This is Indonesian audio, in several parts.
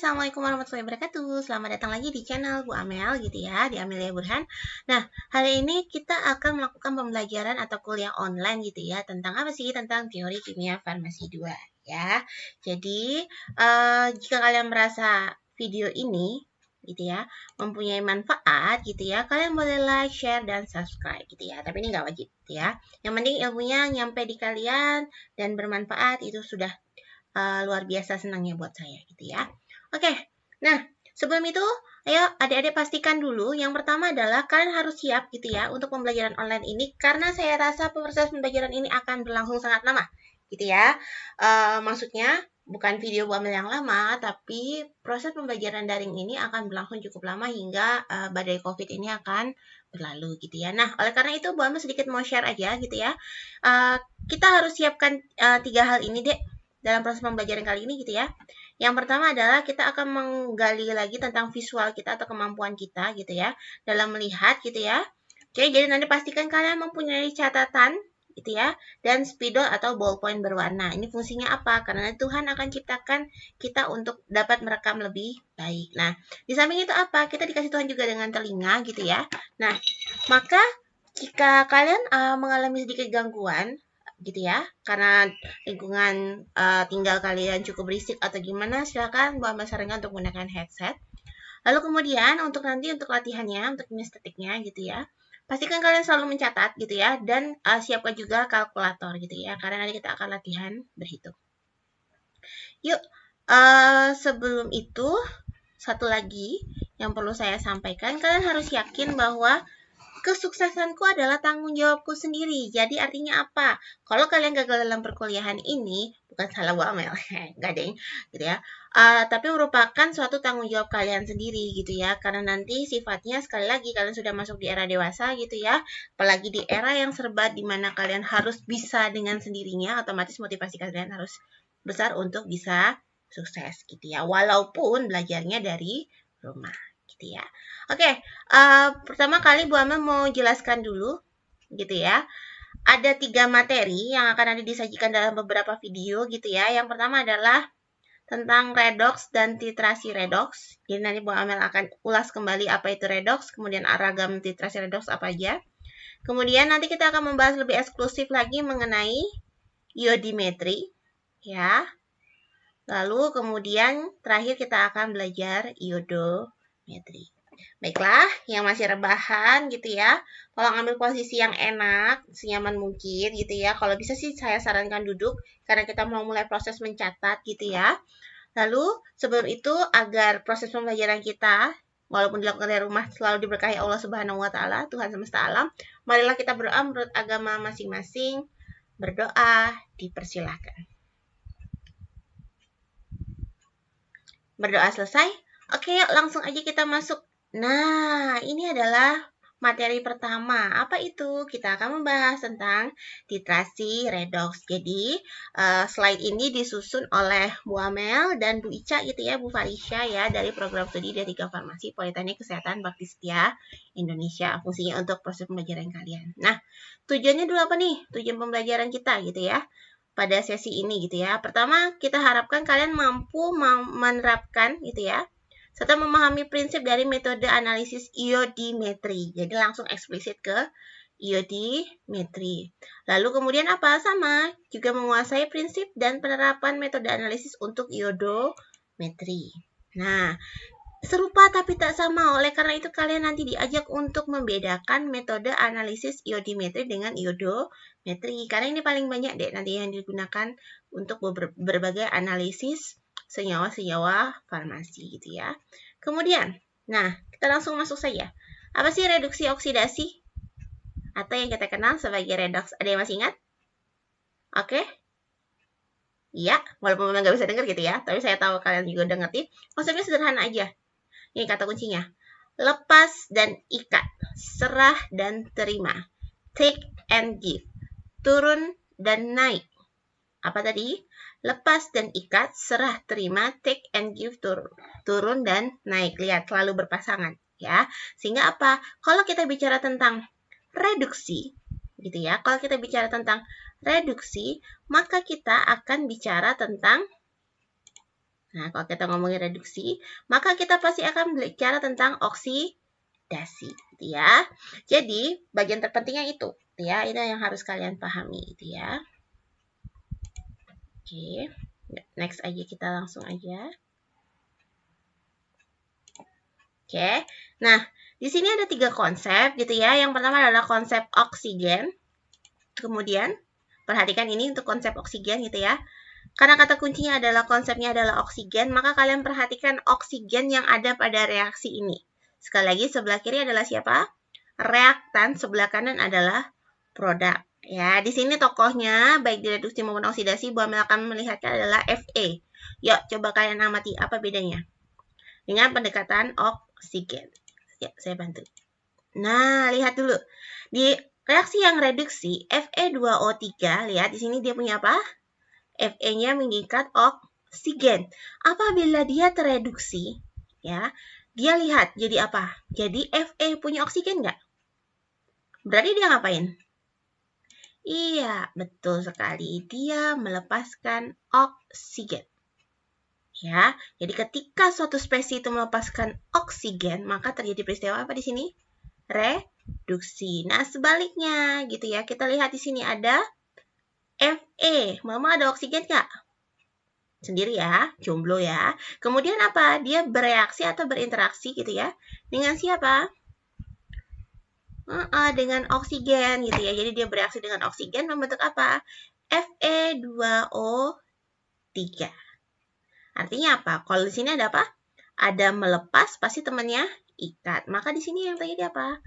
Assalamualaikum warahmatullahi wabarakatuh. Selamat datang lagi di channel Bu Amel gitu ya, di Amelia Burhan. Nah, hari ini kita akan melakukan pembelajaran atau kuliah online gitu ya, tentang apa sih? Tentang teori kimia farmasi 2 ya. Jadi, jika kalian merasa video ini gitu ya, mempunyai manfaat gitu ya, kalian boleh like, share, dan subscribe gitu ya. Tapi ini nggak wajib gitu ya. Yang penting ilmunya nyampe di kalian dan bermanfaat, itu sudah luar biasa senangnya buat saya gitu ya. Oke, nah sebelum itu ayo adik-adik pastikan dulu, yang pertama adalah kalian harus siap gitu ya untuk pembelajaran online ini, karena saya rasa proses pembelajaran ini akan berlangsung sangat lama gitu ya. Maksudnya bukan video Bu Amel yang lama, tapi proses pembelajaran daring ini akan berlangsung cukup lama hingga badai COVID ini akan berlalu gitu ya. Nah, oleh karena itu Bu Amel sedikit mau share aja gitu ya. Kita harus siapkan 3 hal ini deh dalam proses pembelajaran kali ini gitu ya. Yang pertama adalah kita akan menggali lagi tentang visual kita atau kemampuan kita gitu ya, dalam melihat gitu ya. Oke, jadi nanti pastikan kalian mempunyai catatan gitu ya, dan spidol atau ballpoint berwarna. Ini fungsinya apa? Karena Tuhan akan ciptakan kita untuk dapat merekam lebih baik. Nah, di samping itu apa? Kita dikasih Tuhan juga dengan telinga gitu ya. Nah, maka jika kalian mengalami sedikit gangguan gitu ya, karena lingkungan tinggal kalian cukup berisik atau gimana, silakan Bu Amel sarankan untuk menggunakan headset. Lalu kemudian untuk nanti untuk latihannya, untuk kinestetiknya gitu ya, pastikan kalian selalu mencatat gitu ya, dan siapkan juga kalkulator gitu ya, karena nanti kita akan latihan berhitung. Yuk, sebelum itu satu lagi yang perlu saya sampaikan, kalian harus yakin bahwa kesuksesanku adalah tanggung jawabku sendiri. Jadi artinya apa? Kalau kalian gagal dalam perkuliahan ini, bukan salah Bu Amel, enggak deh, gitu ya. Tapi merupakan suatu tanggung jawab kalian sendiri gitu ya. Karena nanti sifatnya sekali lagi kalian sudah masuk di era dewasa gitu ya. Apalagi di era yang serba di mana kalian harus bisa dengan sendirinya, otomatis motivasi kalian harus besar untuk bisa sukses gitu ya. Walaupun belajarnya dari rumah gitu ya. Oke, pertama kali Bu Amel mau jelaskan dulu gitu ya. Ada 3 materi yang akan nanti disajikan dalam beberapa video gitu ya. Yang pertama adalah tentang redox dan titrasi redox. Jadi nanti Bu Amel akan ulas kembali apa itu redox, kemudian ragam titrasi redox apa aja. Kemudian nanti kita akan membahas lebih eksklusif lagi mengenai iodimetri ya. Lalu kemudian terakhir kita akan belajar iodometri. Baiklah, yang masih rebahan gitu ya, tolong ambil posisi yang enak, senyaman mungkin gitu ya. Kalau bisa sih saya sarankan duduk, karena kita mau mulai proses mencatat gitu ya. Lalu sebelum itu, agar proses pembelajaran kita, walaupun dilakukan dari rumah, selalu diberkahi Allah Subhanahu wa Ta'ala, Tuhan semesta alam, marilah kita berdoa menurut agama masing-masing. Berdoa dipersilahkan. Berdoa selesai? Oke, yuk langsung aja kita masuk. Nah, ini adalah materi pertama. Apa itu? Kita akan membahas tentang titrasi redox. Jadi, slide ini disusun oleh Bu Amel dan Bu Ica gitu ya, Bu Farisha ya, dari program studi D3 Farmasi Politeknik Kesehatan Bakti Setia Indonesia. Fungsinya untuk proses pembelajaran kalian. Nah, tujuannya dulu apa nih? Tujuan pembelajaran kita gitu ya, pada sesi ini gitu ya. Pertama, kita harapkan kalian mampu menerapkan gitu ya, serta memahami prinsip dari metode analisis iodimetri. Jadi langsung eksplisit ke iodimetri. Lalu kemudian apa? Sama, juga menguasai prinsip dan penerapan metode analisis untuk iodometri. Nah, serupa tapi tak sama. Oleh karena itu kalian nanti diajak untuk membedakan metode analisis iodimetri dengan iodometri. Karena ini paling banyak deh nanti yang digunakan untuk berbagai analisis senyawa-senyawa farmasi gitu ya. Kemudian, nah kita langsung masuk saja. Apa sih reduksi oksidasi? Atau yang kita kenal sebagai redox. Ada yang masih ingat? Oke? Iya, walaupun memang nggak bisa dengar gitu ya. Tapi saya tahu kalian juga udah ngerti. Konsepnya sederhana aja. Ini kata kuncinya. Lepas dan ikat. Serah dan terima. Take and give. Turun dan naik. Apa tadi? Lepas dan ikat, serah terima, take and give, turun dan naik. Lihat, selalu berpasangan ya. Sehingga apa? Kalau kita bicara tentang reduksi gitu ya. Kalau kita bicara tentang reduksi, maka kita akan bicara tentang Nah, kalau kita ngomongin reduksi, maka kita pasti akan bicara tentang oksidasi, gitu ya. Jadi, bagian terpentingnya itu, gitu ya. Ini yang harus kalian pahami, gitu ya. Oke, next aja, kita langsung aja. Oke, nah di sini ada 3 konsep, gitu ya. Yang pertama adalah konsep oksigen. Kemudian, perhatikan ini untuk konsep oksigen, gitu ya. Karena kata kuncinya adalah konsepnya adalah oksigen, maka kalian perhatikan oksigen yang ada pada reaksi ini. Sekali lagi, sebelah kiri adalah siapa? Reaktan, sebelah kanan adalah produk. Ya, di sini tokohnya baik di reduksi maupun oksidasi, Bu Amel akan melihatnya adalah Fe. Yuk, coba kalian amati apa bedanya dengan pendekatan oksigen. Ya, saya bantu. Nah, lihat dulu. Di reaksi yang reduksi, Fe2O3, lihat di sini dia punya apa? Fe-nya mengikat oksigen. Apabila dia tereduksi, ya, dia lihat jadi apa? Jadi Fe punya oksigen nggak? Berarti dia ngapain? Iya, betul sekali. Dia melepaskan oksigen. Ya, jadi ketika suatu spesies itu melepaskan oksigen, maka terjadi peristiwa apa di sini? Reduksi. Nah, sebaliknya gitu ya. Kita lihat di sini ada Fe. Mama ada oksigen nggak? Sendiri ya, jomblo ya. Kemudian apa? Dia bereaksi atau berinteraksi gitu ya. Dengan siapa? Dengan oksigen gitu ya. Jadi dia bereaksi dengan oksigen membentuk apa? Fe2O3. Artinya apa? Kalau di sini ada apa? Ada melepas, pasti temannya ikat. Maka di sini yang terjadi apa?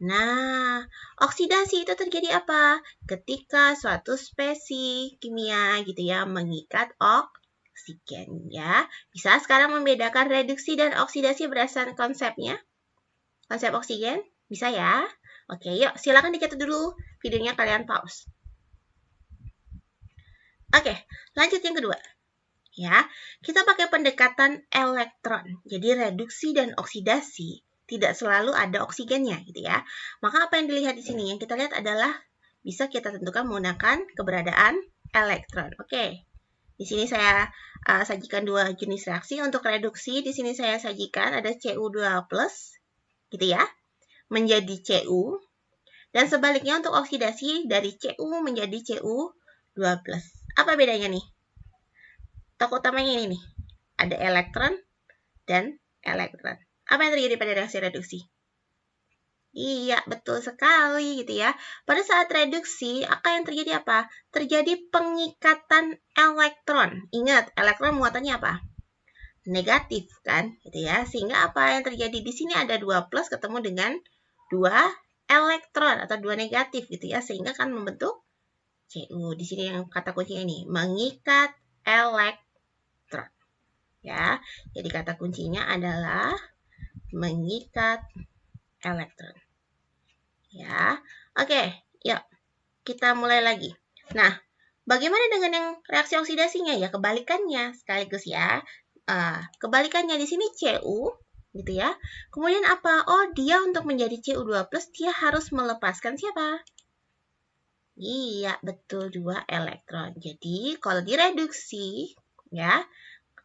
Nah, oksidasi itu terjadi apa? Ketika suatu spesies kimia gitu ya mengikat oksigen ya. Bisa sekarang membedakan reduksi dan oksidasi berdasarkan konsepnya? Konsep oksigen? Bisa ya? Oke, yuk silakan dicatat dulu videonya, kalian pause. Oke, lanjut yang kedua. Ya, kita pakai pendekatan elektron. Jadi reduksi dan oksidasi tidak selalu ada oksigennya gitu ya. Maka apa yang dilihat di sini? Yang kita lihat adalah bisa kita tentukan menggunakan keberadaan elektron. Oke. Di sini saya sajikan dua jenis reaksi. Untuk reduksi di sini saya sajikan ada Cu2+ gitu ya, menjadi Cu. Dan sebaliknya untuk oksidasi dari Cu menjadi Cu2+. Apa bedanya nih? Tokoh utamanya ini nih. Ada elektron dan elektron. Apa yang terjadi pada reaksi reduksi? Iya, betul sekali gitu ya. Pada saat reduksi, apa yang terjadi apa? Terjadi pengikatan elektron. Ingat, elektron muatannya apa? Negatif kan, gitu ya. Sehingga apa yang terjadi di sini ada 2+ ketemu dengan 2 elektron atau 2 negatif gitu ya. Sehingga kan membentuk Cu. Di sini yang kata kuncinya ini, mengikat elektron. Ya, jadi kata kuncinya adalah mengikat elektron. Ya, oke, yuk kita mulai lagi. Nah, bagaimana dengan yang reaksi oksidasinya? Ya, kebalikannya sekaligus ya. Kebalikannya di sini Cu, gitu ya. Kemudian apa? Oh, dia untuk menjadi Cu2+, dia harus melepaskan siapa? Iya, betul, 2 elektron. Jadi, kalau direduksi, ya,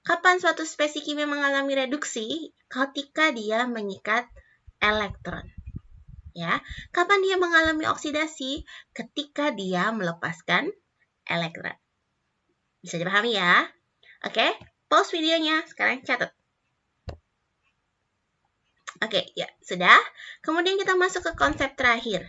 kapan suatu spesies kimia mengalami reduksi? Ketika dia mengikat elektron. Ya, kapan dia mengalami oksidasi? Ketika dia melepaskan elektron. Bisa dipahami ya? Oke, pause videonya. Sekarang catat. Oke, ya, sudah. Kemudian kita masuk ke konsep terakhir.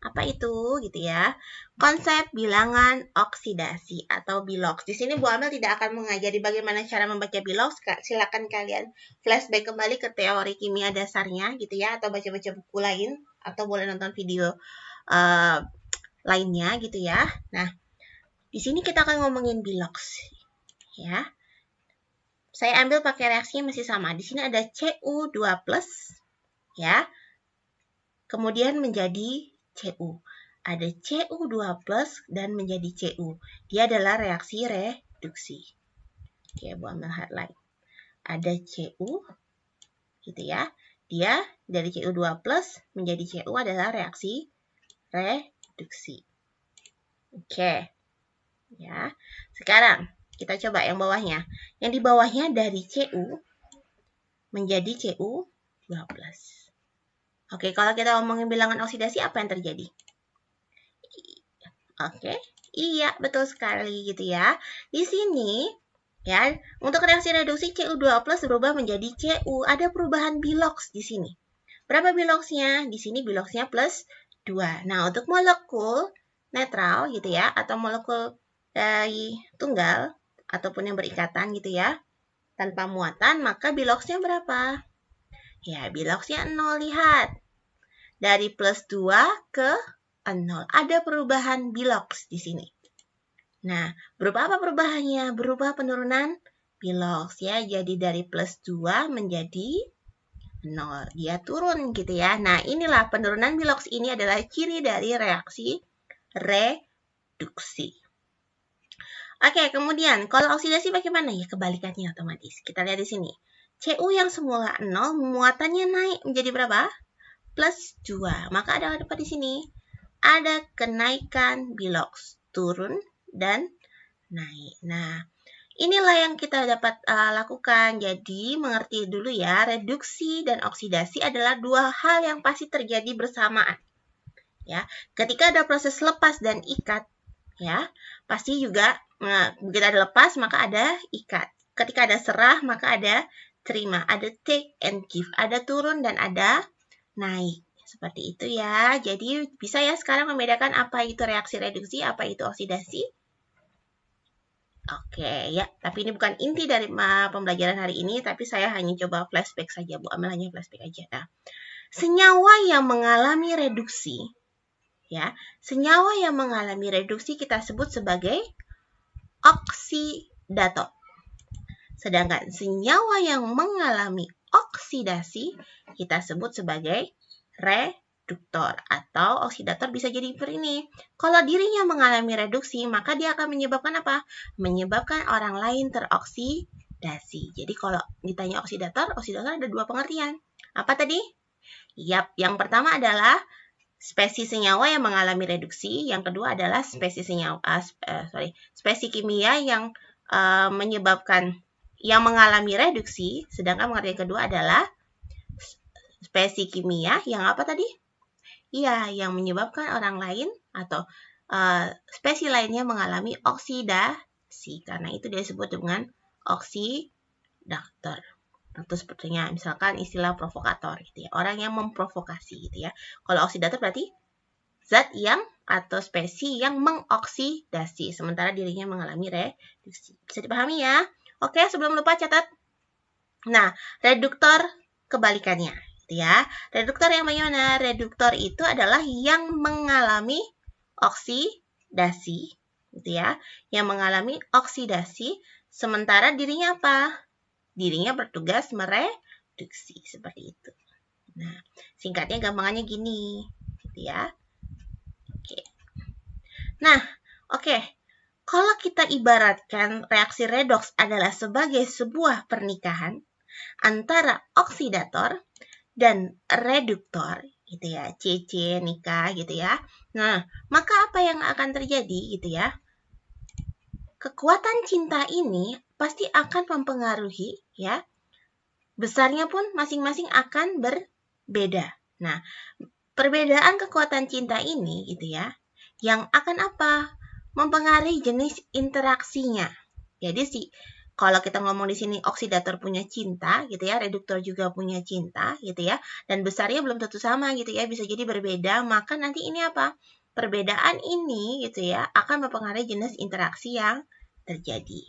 Apa itu gitu ya? Konsep bilangan oksidasi atau bilox. Di sini Bu Amel tidak akan mengajari bagaimana cara membaca bilox. Silakan kalian flashback kembali ke teori kimia dasarnya gitu ya, atau baca-baca buku lain, atau boleh nonton video lainnya gitu ya. Nah, di sini kita akan ngomongin bilox ya. Saya ambil pakai reaksinya masih sama. Di sini ada Cu2+ ya. Kemudian menjadi Cu. Ada Cu2+ dan menjadi Cu. Dia adalah reaksi reduksi. Oke, Bu ambil highlight. Ada Cu, gitu ya. Dia dari Cu2+ menjadi Cu adalah reaksi reduksi. Oke. Ya. Sekarang Kita coba yang bawahnya. Yang di bawahnya dari Cu menjadi Cu12. Oke, kalau kita ngomongin bilangan oksidasi, apa yang terjadi? Oke, iya betul sekali gitu ya. Di sini ya, untuk reaksi reduksi Cu2+ berubah menjadi Cu. Ada perubahan biloks di sini. Berapa biloksnya? Di sini biloksnya plus 2. Nah, untuk molekul netral gitu ya, atau molekul dari tunggal ataupun yang berikatan gitu ya, tanpa muatan, maka biloksnya berapa? Ya, biloksnya 0. Lihat. Dari plus 2 ke 0. Ada perubahan biloks di sini. Nah, berubah apa perubahannya? Berubah penurunan biloks ya. Jadi dari plus 2 menjadi 0. Dia turun gitu ya. Nah, inilah penurunan biloks ini adalah ciri dari reaksi reduksi. Oke, kemudian kalau oksidasi bagaimana? Ya kebalikannya otomatis. Kita lihat di sini. Cu yang semula 0, muatannya naik menjadi berapa? Plus 2. Maka ada apa di sini? Ada kenaikan biloks. Turun dan naik. Nah, inilah yang kita dapat lakukan. Jadi, mengerti dulu ya, reduksi dan oksidasi adalah dua hal yang pasti terjadi bersamaan. Ya, ketika ada proses lepas dan ikat, ya, pasti juga begitu ada lepas maka ada ikat. Ketika ada serah maka ada terima, ada take and give, ada turun dan ada naik. Seperti itu ya. Jadi bisa ya sekarang membedakan apa itu reaksi reduksi, apa itu oksidasi. Oke ya, tapi ini bukan inti dari pembelajaran hari ini, tapi saya hanya coba flashback saja, Bu Amel hanya flashback aja. Nah, senyawa yang mengalami reduksi, ya, senyawa yang mengalami reduksi kita sebut sebagai oksidator. Sedangkan senyawa yang mengalami oksidasi kita sebut sebagai reduktor atau oksidator. Bisa jadi seperti ini. Kalau dirinya mengalami reduksi, maka dia akan menyebabkan apa? Menyebabkan orang lain teroksidasi. Jadi kalau ditanya oksidator, oksidator ada dua pengertian. Apa tadi? Yap, yang pertama adalah spesies senyawa yang mengalami reduksi, yang kedua adalah spesies senyawa, spesies kimia yang menyebabkan yang mengalami reduksi, sedangkan pengertian kedua adalah spesies kimia yang apa tadi? Iya, yang menyebabkan orang lain atau spesies lainnya mengalami oksidasi, karena itu disebut dengan oksidator. Atau sepertinya misalkan istilah provokator gitu ya, orang yang memprovokasi gitu ya. Kalau oksidator berarti zat yang atau spesies yang mengoksidasi sementara dirinya mengalami reduksi. Bisa dipahami ya? Oke, sebelum lupa catat. Nah, reduktor kebalikannya gitu ya. Reduktor yang bagaimana? Reduktor itu adalah yang mengalami oksidasi gitu ya. Yang mengalami oksidasi sementara dirinya apa? Dirinya bertugas mereduksi seperti itu. Nah, singkatnya gampangannya gini, gitu ya. Oke. Nah, oke. Kalau kita ibaratkan reaksi redoks adalah sebagai sebuah pernikahan antara oksidator dan reduktor, gitu ya. CC nikah gitu ya. Nah, maka apa yang akan terjadi gitu ya? Kekuatan cinta ini pasti akan mempengaruhi ya. Besarnya pun masing-masing akan berbeda. Nah, perbedaan kekuatan cinta ini gitu ya, yang akan apa? Mempengaruhi jenis interaksinya. Jadi kalau kita ngomong di sini oksidator punya cinta gitu ya, reduktor juga punya cinta gitu ya, dan besarnya belum tentu sama gitu ya, bisa jadi berbeda, maka nanti ini apa? Perbedaan ini gitu ya akan mempengaruhi jenis interaksi yang terjadi.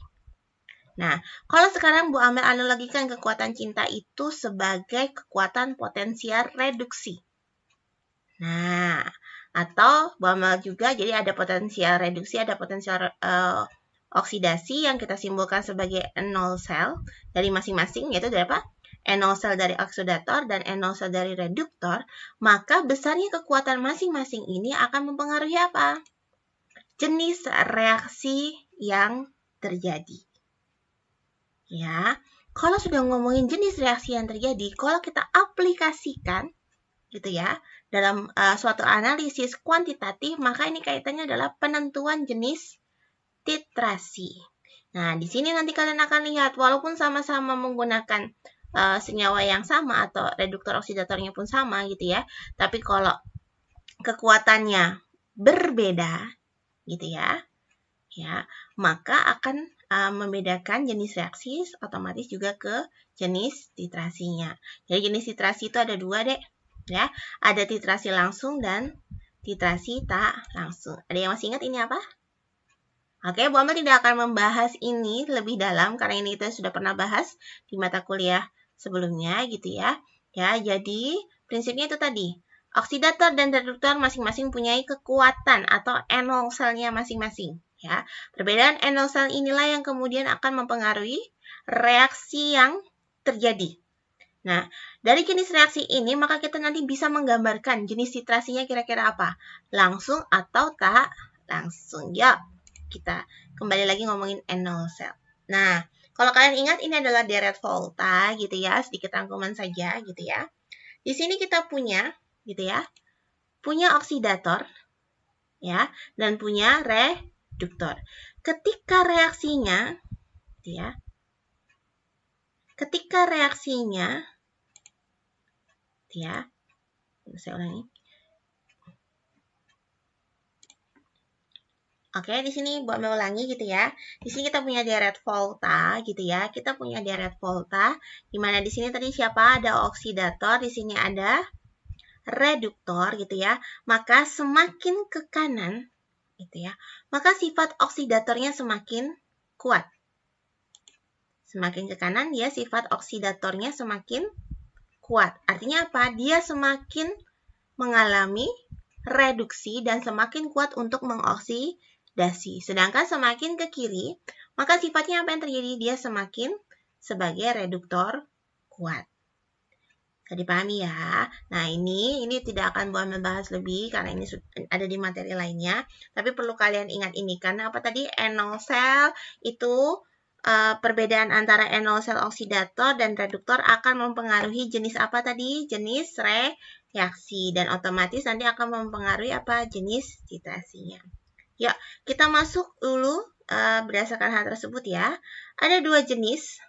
Nah, kalau sekarang Bu Amel analogikan kekuatan cinta itu sebagai kekuatan potensial reduksi. Nah, atau Bu Amel juga jadi ada potensial reduksi, ada potensial oksidasi yang kita simbolkan sebagai N0 sel dari masing-masing, yaitu dari apa? N0 sel dari oksidator dan N0 sel dari reduktor, maka besarnya kekuatan masing-masing ini akan mempengaruhi apa? Jenis reaksi yang terjadi. Ya, kalau sudah ngomongin jenis reaksi yang terjadi, kalau kita aplikasikan gitu ya dalam suatu analisis kuantitatif, maka ini kaitannya adalah penentuan jenis titrasi. Nah, di sini nanti kalian akan lihat, walaupun sama-sama menggunakan senyawa yang sama atau reduktor oksidatornya pun sama gitu ya, tapi kalau kekuatannya berbeda gitu ya, maka akan membedakan jenis reaksi, otomatis juga ke jenis titrasinya. Jadi jenis titrasi itu ada dua deh, ya, ada titrasi langsung dan titrasi tak langsung. Ada yang masih ingat ini apa? Oke, Bu Amel tidak akan membahas ini lebih dalam karena ini kita sudah pernah bahas di mata kuliah sebelumnya gitu ya. Ya, jadi prinsipnya itu tadi. Oksidator dan reduktor masing-masing punya kekuatan atau enol selnya masing-masing. Ya, perbedaan enol sel inilah yang kemudian akan mempengaruhi reaksi yang terjadi. Nah, dari jenis reaksi ini maka kita nanti bisa menggambarkan jenis titrasinya kira-kira apa. Langsung atau tak langsung. Ya, kita kembali lagi ngomongin enol sel. Nah, kalau kalian ingat ini adalah deret volta gitu ya, sedikit rangkuman saja gitu ya. Di sini kita punya gitu ya, punya oksidator ya dan punya reduktor. Ketika reaksinya gitu ya, saya ulangi. Oke, di sini buat mengulangi gitu ya. Di sini kita punya deret volta gitu ya. Kita punya deret volta di mana di sini tadi siapa? Ada oksidator, di sini ada reduktor gitu ya. Maka semakin ke kanan gitu ya, maka sifat oksidatornya semakin kuat. Semakin ke kanan dia sifat oksidatornya semakin kuat. Artinya apa? Dia semakin mengalami reduksi dan semakin kuat untuk mengoksidasi. Sedangkan semakin ke kiri, maka sifatnya apa yang terjadi? Dia semakin sebagai reduktor kuat. Bisa dipahami ya. Nah, ini tidak akan buat membahas lebih karena ini ada di materi lainnya. Tapi perlu kalian ingat ini karena apa tadi? Enol sel itu perbedaan antara enol sel oksidator dan reduktor akan mempengaruhi jenis apa tadi? Jenis reaksi dan otomatis nanti akan mempengaruhi apa? Jenis titrasinya. Yuk, kita masuk dulu berdasarkan hal tersebut ya. Ada dua jenis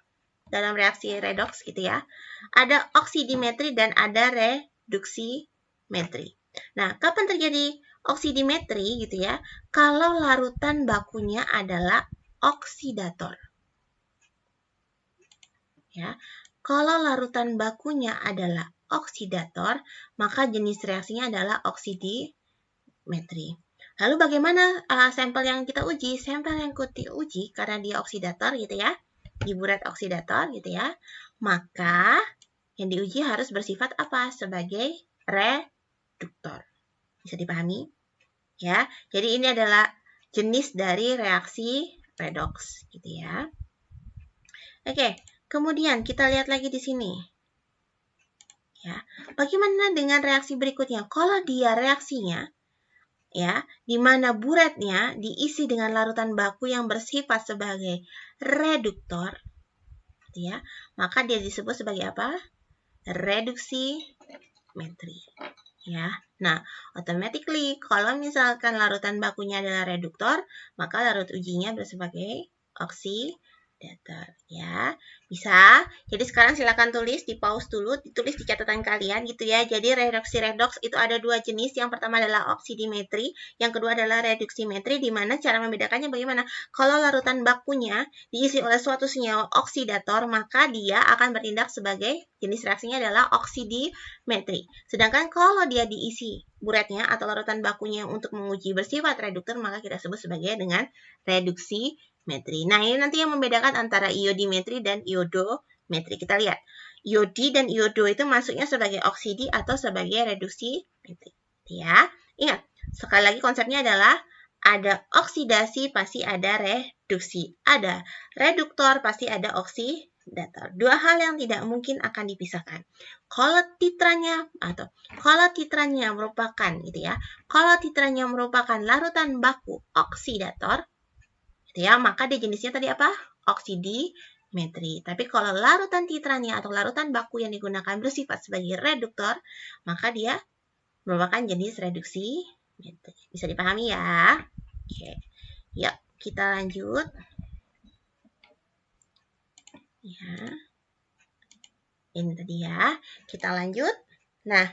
dalam reaksi redoks gitu ya. Ada oksidimetri dan ada reduksimetri. Nah, kapan terjadi oksidimetri gitu ya? Kalau larutan bakunya adalah oksidator. Ya. Kalau larutan bakunya adalah oksidator, maka jenis reaksinya adalah oksidimetri. Lalu bagaimana sampel yang kita uji? Sampel yang kita uji karena dia oksidator gitu ya, di buret oksidator gitu ya, maka yang diuji harus bersifat apa? Sebagai reduktor. Bisa dipahami? Ya, jadi ini adalah jenis dari reaksi redoks gitu ya. Oke. Kemudian kita lihat lagi di sini. Ya, bagaimana dengan reaksi berikutnya? Kalau dia reaksinya ya, di mana buretnya diisi dengan larutan baku yang bersifat sebagai reduktor, ya, maka dia disebut sebagai apa? Reduksimetri. Ya, nah, automatically kalau misalkan larutan bakunya adalah reduktor, maka larut ujinya sebagai oksidator ya. Bisa. Jadi sekarang silakan tulis, di pause dulu, ditulis di catatan kalian gitu ya. Jadi reaksi redoks itu ada dua jenis. Yang pertama adalah oksidimetri, yang kedua adalah reduksimetri, di mana cara membedakannya bagaimana? Kalau larutan bakunya diisi oleh suatu senyawa oksidator, maka dia akan bertindak sebagai jenis reaksinya adalah oksidimetri. Sedangkan kalau dia diisi buretnya atau larutan bakunya untuk menguji bersifat reduktor, maka kita sebut sebagai dengan reduksimetri. Nah, ini nanti yang membedakan antara iodimetri dan iodometri. Kita lihat. Iodi dan iodo itu masuknya sebagai oksidi atau sebagai reduksimetri. Ya. Ingat, sekali lagi konsepnya adalah ada oksidasi pasti ada reduksi. Ada reduktor pasti ada oksidator. Dua hal yang tidak mungkin akan dipisahkan. Kalau titranya merupakan gitu ya. Kalau titranya merupakan larutan baku oksidator, gitu ya, maka dia jenisnya tadi apa? Oksidimetri. Tapi kalau larutan titranya atau larutan baku yang digunakan bersifat sebagai reduktor, maka dia merupakan jenis reduksimetri. Bisa dipahami ya? Oke. Yuk, kita lanjut. Ya. Ini tadi ya. Kita lanjut. Nah,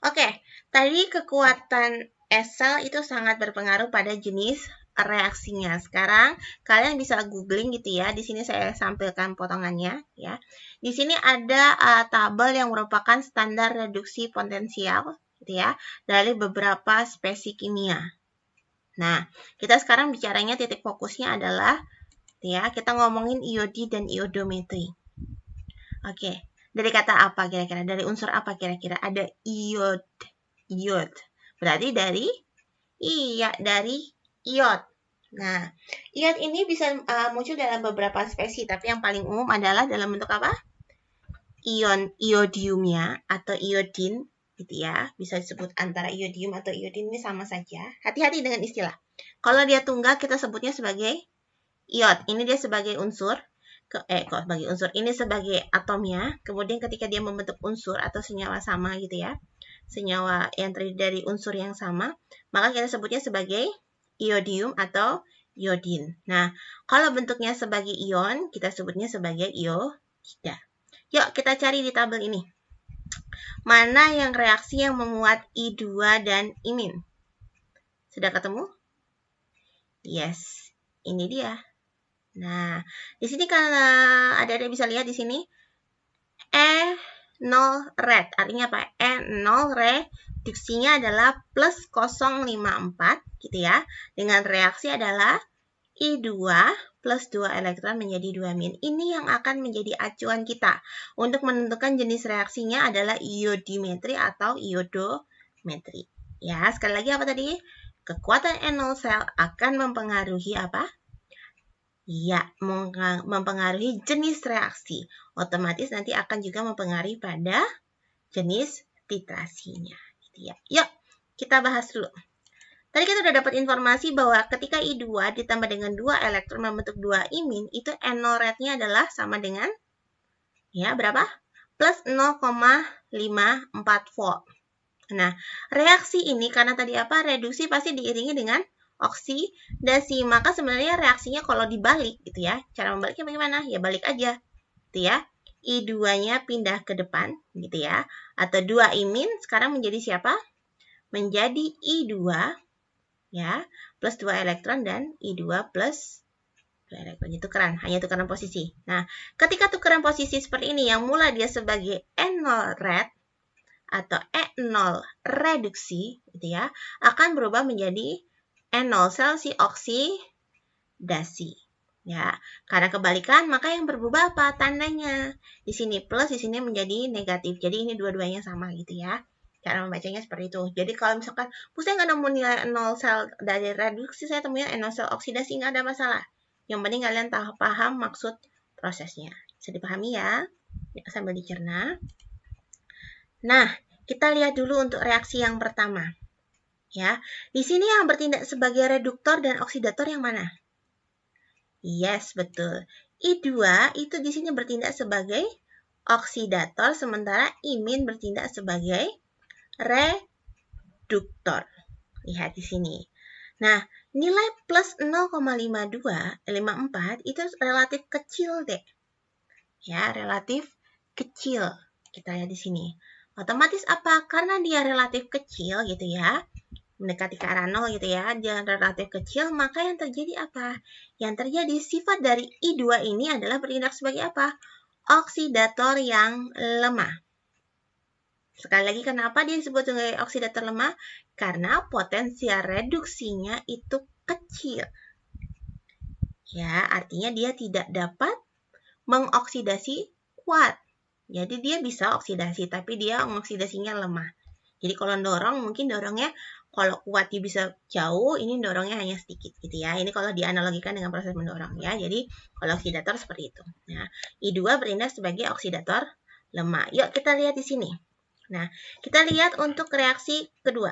oke. Tadi kekuatan sel itu sangat berpengaruh pada jenis reaksinya. Sekarang kalian bisa googling gitu ya. Di sini saya sampaikan potongannya ya. Di sini ada tabel yang merupakan standar reduksi potensial gitu ya dari beberapa spesies kimia. Nah, kita sekarang bicaranya titik fokusnya adalah ya, kita ngomongin iodi dan iodometri. Oke, dari kata apa kira-kira? Dari unsur apa kira-kira? Ada iod. Iod. Berarti dari iod. Nah, iod ini bisa muncul dalam beberapa spesies, tapi yang paling umum adalah dalam bentuk apa? Ion iodiumnya atau iodin gitu ya. Bisa disebut antara iodium atau iodin, ini sama saja. Hati-hati dengan istilah. Kalau dia tunggal kita sebutnya sebagai iod. Ini dia sebagai unsur. Sebagai unsur, ini sebagai atomnya. Kemudian ketika dia membentuk unsur atau senyawa sama gitu ya, senyawa yang terdiri dari unsur yang sama, maka kita sebutnya sebagai iodium atau iodin. Nah, kalau bentuknya sebagai ion, kita sebutnya sebagai iodida. Yuk kita cari di tabel ini. Mana yang reaksi yang memuat I2 dan imin? Sudah ketemu? Yes, ini dia. Nah, di sini karena ada bisa lihat di sini E0 red, artinya apa? E0 reduksinya adalah plus 054 gitu ya. Dengan reaksi adalah I2 plus 2 elektron menjadi 2 min. Ini yang akan menjadi acuan kita untuk menentukan jenis reaksinya adalah iodimetri atau iodometri. Ya, sekali lagi apa tadi? Kekuatan E0 sel akan mempengaruhi apa? Ya, mempengaruhi jenis reaksi. Otomatis nanti akan juga mempengaruhi pada jenis titrasinya. Gitu ya. Yuk, kita bahas dulu. Tadi kita sudah dapat informasi bahwa ketika I2 ditambah dengan 2 elektron membentuk 2 imin, itu N0 rate-nya adalah sama dengan, ya berapa? Plus 0,54 volt. Nah, reaksi ini karena tadi apa? Reduksi pasti diiringi dengan oksidasi. Maka sebenarnya reaksinya kalau dibalik gitu ya. Cara membaliknya bagaimana? Ya balik aja. Gitu ya. I2-nya pindah ke depan gitu ya. Atau 2 imin sekarang menjadi siapa? Menjadi I2 ya, plus 2 elektron dan I2 plus 2 elektron. Itu tukeran, hanya tukeran posisi. Nah, ketika tukeran posisi seperti ini yang mula dia sebagai N0 red atau E0 reduksi gitu ya, akan berubah menjadi N0 sel si oksidasi. Ya, karena kebalikan maka yang berubah apa tandanya? Di sini plus, di sini menjadi negatif. Jadi ini dua-duanya sama gitu ya. Cara membacanya seperti itu. Jadi kalau misalkan, saya nggak nemu nilai 0 sel dari reduksi, saya temunya 0 sel oksidasi, nggak ada masalah. Yang penting kalian paham maksud prosesnya. Bisa dipahami ya? Sambil dicerna. Nah, kita lihat dulu untuk reaksi yang pertama. Ya, di sini yang bertindak sebagai reduktor dan oksidator yang mana? Yes, betul. I2 itu di sini bertindak sebagai oksidator, sementara imin bertindak sebagai reduktor. Lihat di sini. Nah, nilai plus 0,54 itu relatif kecil deh. Ya, relatif kecil. Kita lihat di sini. Otomatis apa? Karena dia relatif kecil gitu ya, mendekati ke arah 0 gitu ya, dia relatif kecil, maka yang terjadi apa? Yang terjadi sifat dari I2 ini adalah bertindak sebagai apa? Oksidator yang lemah. Sekali lagi, kenapa dia disebut sebagai oksidator lemah? Karena potensial reduksinya itu kecil. Ya, artinya dia tidak dapat mengoksidasi kuat. Jadi dia bisa oksidasi, tapi dia mengoksidasinya lemah. Jadi kalau dorong, mungkin dorongnya kalau kuat dia bisa jauh, ini dorongnya hanya sedikit gitu ya. Ini kalau dianalogikan dengan proses mendorong ya. Jadi kalau oksidator seperti itu. Nah, I2 bertindak sebagai oksidator lemah. Yuk kita lihat di sini. Nah, kita lihat untuk reaksi kedua.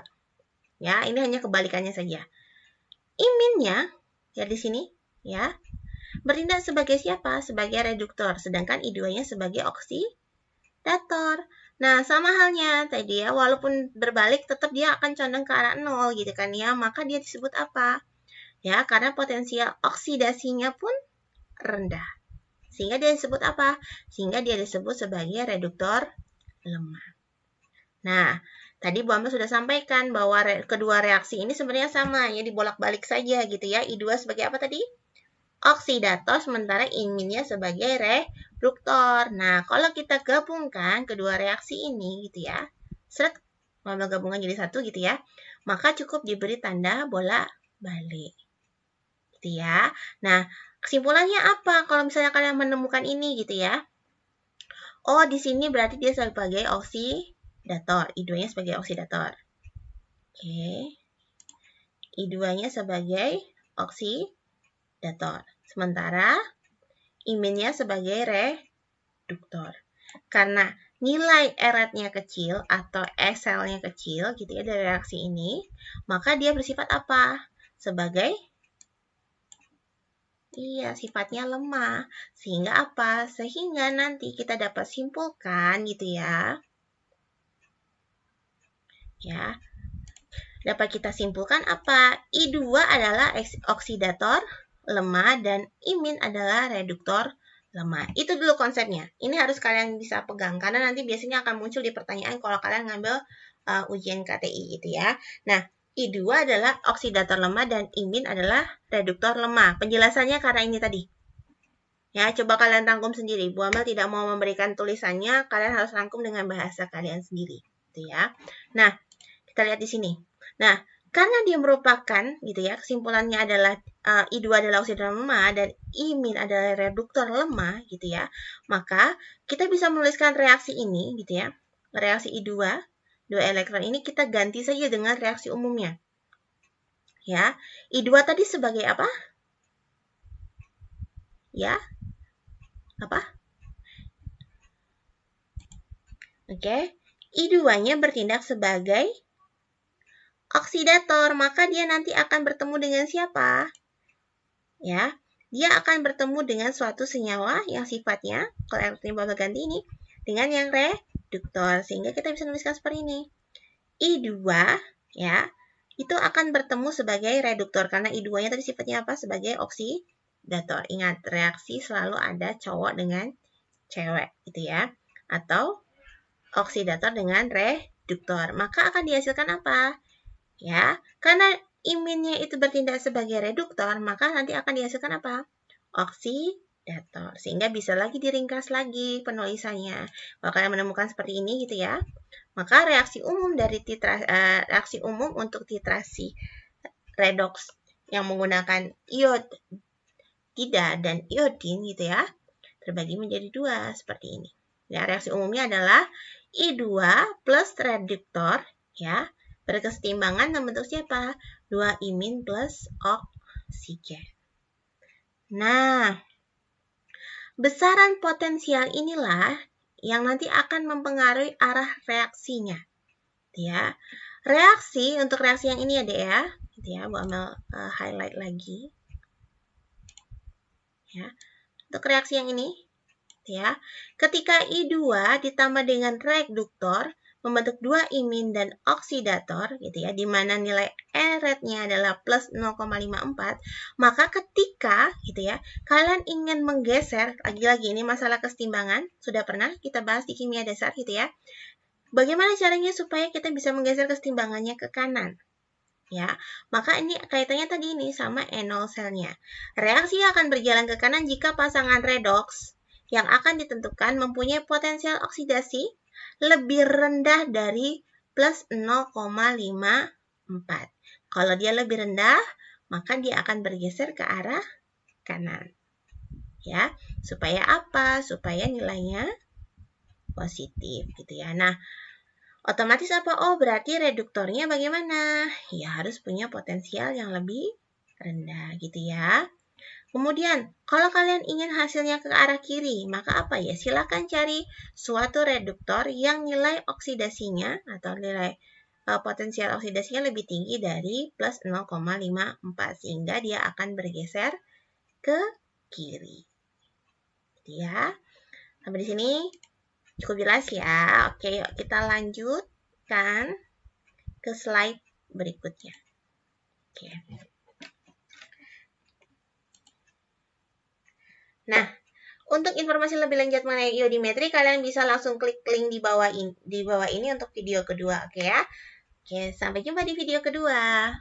Ya, ini hanya kebalikannya saja. Iminnya ya di sini ya bertindak sebagai siapa? Sebagai reduktor, sedangkan I2-nya sebagai oksidator. Nah, sama halnya tadi ya, walaupun berbalik tetap dia akan condong ke arah 0 gitu kan ya. Maka dia disebut apa? Ya, karena potensial oksidasinya pun rendah. Sehingga dia disebut apa? Sehingga dia disebut sebagai reduktor lemah. Nah, tadi Bu Amel sudah sampaikan bahwa kedua reaksi ini sebenarnya sama, ya dibolak-balik saja gitu ya. I2 sebagai apa tadi? Oksidator, sementara iminnya sebagai reduktor. Nah, kalau kita gabungkan kedua reaksi ini gitu ya, seret, Bu Amel gabungkan jadi satu gitu ya, maka cukup diberi tanda bola balik. Gitu ya. Nah, kesimpulannya apa kalau misalnya kalian menemukan ini gitu ya? Oh, di sini berarti dia sebagai oksidator. I2-nya sebagai oksidator. Oke. I2-nya sebagai oksidator. Sementara iminnya sebagai reduktor. Karena nilai R-nya kecil atau SL-nya kecil gitu ya dari reaksi ini, maka dia bersifat apa? Sebagai sifatnya lemah. Sehingga apa? Sehingga nanti kita dapat simpulkan gitu ya. Ya. Dapat kita simpulkan apa? I2 adalah oksidator lemah dan imin adalah reduktor lemah. Itu dulu konsepnya. Ini harus kalian bisa pegang karena nanti biasanya akan muncul di pertanyaan kalau kalian ngambil ujian KTI gitu ya. Nah, I2 adalah oksidator lemah dan imin adalah reduktor lemah. Penjelasannya karena ini tadi. Ya, coba kalian rangkum sendiri. Bu Amel tidak mau memberikan tulisannya, kalian harus rangkum dengan bahasa kalian sendiri, gitu ya. Nah, kita lihat di sini. Nah, karena dia merupakan, gitu ya, kesimpulannya adalah I2 adalah oksidator lemah dan imin adalah reduktor lemah, gitu ya. Maka kita bisa menuliskan reaksi ini, gitu ya. Reaksi I2, 2 elektron ini kita ganti saja dengan reaksi umumnya. Ya, I2 tadi sebagai apa? Ya, apa? Oke, I2-nya bertindak sebagai oksidator, maka dia nanti akan bertemu dengan siapa? Ya, dia akan bertemu dengan suatu senyawa yang sifatnya, kalau elektron bakal ganti ini, dengan yang reduktor. Sehingga kita bisa menuliskan seperti ini. I2, ya, itu akan bertemu sebagai reduktor, karena I2-nya tadi sifatnya apa? Sebagai oksidator. Ingat, reaksi selalu ada cowok dengan cewek, gitu ya. Atau oksidator dengan reduktor. Maka akan dihasilkan apa? Ya, karena iminnya itu bertindak sebagai reduktor, maka nanti akan dihasilkan apa? Oksidator. Sehingga bisa lagi diringkas lagi penulisannya. Kalau kalian menemukan seperti ini gitu ya, maka reaksi umum dari reaksi umum untuk titrasi redoks yang menggunakan iodida dan iodin gitu ya, terbagi menjadi dua seperti ini. Ya, reaksi umumnya adalah I2 plus reduktor ya, berkesetimbangan membentuk siapa? 2 imin plus oksigen. Nah, besaran potensial inilah yang nanti akan mempengaruhi arah reaksinya. Ya. Reaksi, untuk reaksi yang ini ya, Dek ya. Gitu ya, Bu Amel highlight lagi. Ya. Untuk reaksi yang ini, ya. Ketika I2 ditambah dengan reduktor, membentuk 2 imin dan oksidator gitu ya, di mana nilai R-nya adalah plus 0,54, maka ketika gitu ya, kalian ingin menggeser, lagi-lagi ini masalah kesetimbangan, sudah pernah kita bahas di kimia dasar gitu ya. Bagaimana caranya supaya kita bisa menggeser kesetimbangannya ke kanan? Ya, maka ini kaitannya tadi ini sama enol selnya. Reaksi akan berjalan ke kanan jika pasangan redoks yang akan ditentukan mempunyai potensial oksidasi lebih rendah dari plus 0,54. Kalau dia lebih rendah, maka dia akan bergeser ke arah kanan. Ya, supaya apa? Supaya nilainya positif gitu ya. Nah, otomatis apa? Oh, berarti reduktornya bagaimana? Ya, harus punya potensial yang lebih rendah gitu ya. Kemudian, kalau kalian ingin hasilnya ke arah kiri, maka apa ya? Silakan cari suatu reduktor yang nilai oksidasinya atau nilai potensial oksidasinya lebih tinggi dari plus 0,54 sehingga dia akan bergeser ke kiri. Gitu ya. Sampai di sini cukup jelas ya. Oke, yuk kita lanjutkan ke slide berikutnya. Oke. Nah, Untuk informasi lebih lanjut mengenai iodimetri, kalian bisa langsung klik link di bawah ini untuk video kedua, oke ya? Oke, sampai jumpa di video kedua.